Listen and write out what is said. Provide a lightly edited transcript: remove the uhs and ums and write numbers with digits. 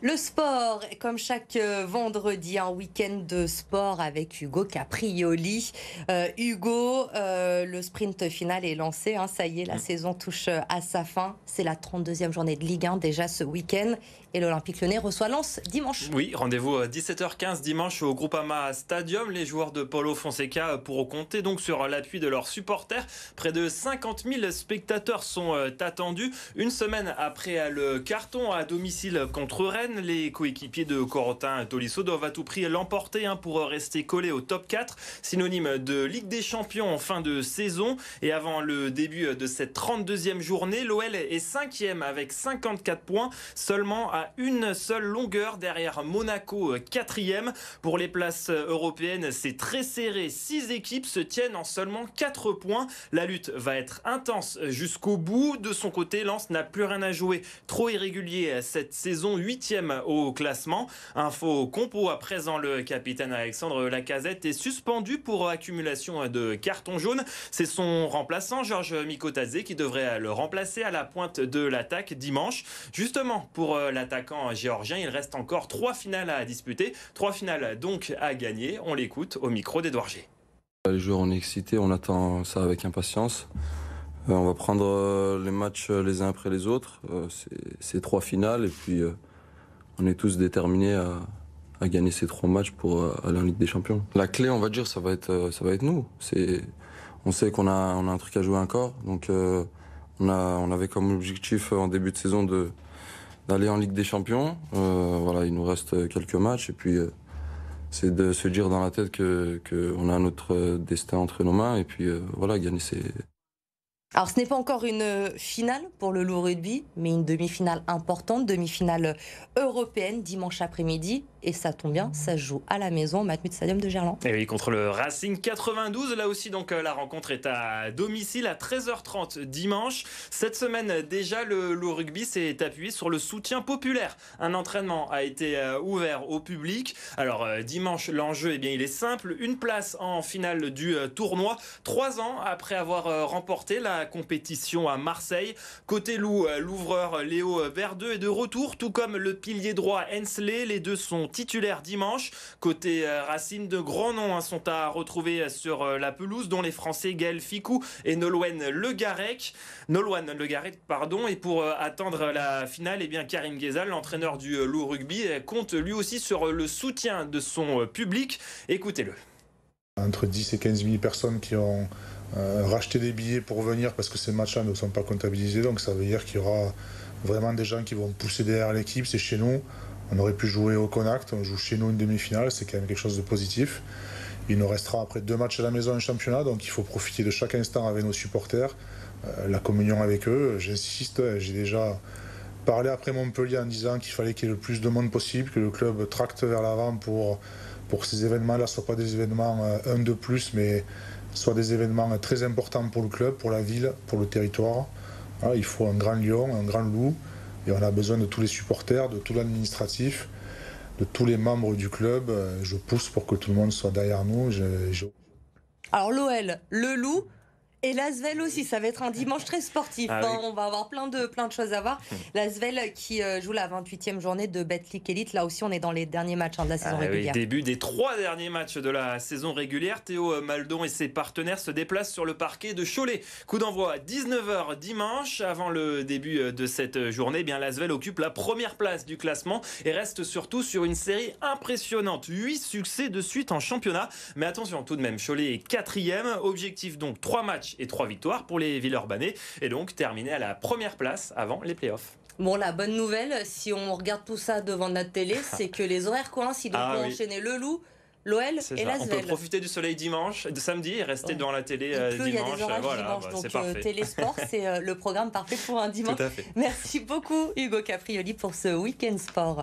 Le sport, comme chaque vendredi, un week-end de sport avec Hugo Caprioli. Hugo, le sprint final est lancé, hein, ça y est, la saison touche à sa fin. C'est la 32e journée de Ligue 1 déjà ce week-end et l'Olympique Lyonnais reçoit Lens dimanche. Oui, rendez-vous à 17h15 dimanche au Groupama Stadium. Les joueurs de Paulo Fonseca pourront compter donc sur l'appui de leurs supporters. Près de 50 000 spectateurs sont attendus. Une semaine après le carton à domicile contre Rennes, les coéquipiers de Corentin Tolisso doivent à tout prix l'emporter pour rester collés au top 4, synonyme de Ligue des Champions en fin de saison. Et avant le début de cette 32e journée, l'OL est 5e avec 54 points, seulement à une seule longueur derrière Monaco 4e. Pour les places européennes, c'est très serré. 6 équipes se tiennent en seulement 4 points. La lutte va être intense jusqu'au bout. De son côté, Lens n'a plus rien à jouer. Trop irrégulier cette saison, 8e au classement. Info compo à présent, le capitaine Alexandre Lacazette est suspendu pour accumulation de cartons jaunes. C'est son remplaçant, Georges Mikotadze, qui devrait le remplacer à la pointe de l'attaque dimanche. Justement, pour l'attaquant géorgien, il reste encore 3 finales à disputer. 3 finales donc à gagner. On l'écoute au micro d'Edouard G. Les joueurs, on est excités, on attend ça avec impatience. On va prendre les matchs les uns après les autres. C'est 3 finales et puis on est tous déterminés à gagner ces 3 matchs pour aller en Ligue des Champions. La clé, on va dire, ça va être nous. On sait qu'on a un truc à jouer encore. Donc on avait comme objectif en début de saison d'aller en Ligue des Champions. Voilà, il nous reste quelques matchs et puis c'est de se dire dans la tête qu'on a notre destin entre nos mains et puis voilà, gagner ces... Alors, ce n'est pas encore une finale pour le Loup Rugby, mais une demi-finale importante, demi-finale européenne dimanche après-midi. Et ça tombe bien, ça se joue à la maison au Matmut Stadium de Gerland. Et oui, contre le Racing 92. Là aussi, donc, la rencontre est à domicile à 13h30 dimanche. Cette semaine, déjà, le Loup Rugby s'est appuyé sur le soutien populaire. Un entraînement a été ouvert au public. Alors, dimanche, l'enjeu, eh bien, il est simple. Une place en finale du tournoi. 3 ans après avoir remporté la compétition à Marseille. Côté Loup, l'ouvreur Léo Verdeux est de retour, tout comme le pilier droit Hensley. Les deux sont titulaires dimanche. Côté Racing, de grands noms sont à retrouver sur la pelouse, dont les Français Gaël Ficou et Nolwenn Le Garrec. Et pour attendre la finale, eh bien Karim Ghezal, l'entraîneur du Loup Rugby, compte lui aussi sur le soutien de son public. Écoutez-le. Entre 10 et 15 000 personnes qui ont racheté des billets pour venir parce que ces matchs-là ne sont pas comptabilisés, donc ça veut dire qu'il y aura vraiment des gens qui vont pousser derrière l'équipe. C'est chez nous, on aurait pu jouer au Connacht, on joue chez nous une demi-finale, c'est quand même quelque chose de positif. Il nous restera après 2 matchs à la maison en championnat, donc il faut profiter de chaque instant avec nos supporters, la communion avec eux. J'insiste, j'ai déjà parlé après Montpellier en disant qu'il fallait qu'il y ait le plus de monde possible, que le club tracte vers l'avant pour ces événements-là, ce ne soient pas des événements un de plus, mais soit des événements très importants pour le club, pour la ville, pour le territoire. Voilà, il faut un grand lion, un grand loup, et on a besoin de tous les supporters, de tout l'administratif, de tous les membres du club. Je pousse pour que tout le monde soit derrière nous. Alors l'OL, le Loup et l'Asvel aussi, ça va être un dimanche très sportif. Ah oui. On va avoir plein de choses à voir. L'Asvel qui joue la 28e journée de Betclic Elite. Là aussi, on est dans les derniers matchs de la saison régulière. Oui, début des 3 derniers matchs de la saison régulière. Théo Maldon et ses partenaires se déplacent sur le parquet de Cholet. Coup d'envoi à 19h dimanche. Avant le début de cette journée, eh bien l'Asvel occupe la première place du classement et reste surtout sur une série impressionnante. 8 succès de suite en championnat. Mais attention tout de même, Cholet est 4e. Objectif donc 3 matchs et 3 victoires pour les Villeurbanais. Et donc terminer à la première place avant les playoffs. Bon, la bonne nouvelle, si on regarde tout ça devant notre télé, c'est que les horaires coïncident. On peut enchaîner le Loup, l'OL et l'Asvel. On peut profiter du soleil de samedi et rester devant la télé dimanche. Il y a des orages dimanche, donc Télésport, c'est le programme parfait pour un dimanche. Tout à fait. Merci beaucoup Hugo Caprioli pour ce week-end sport.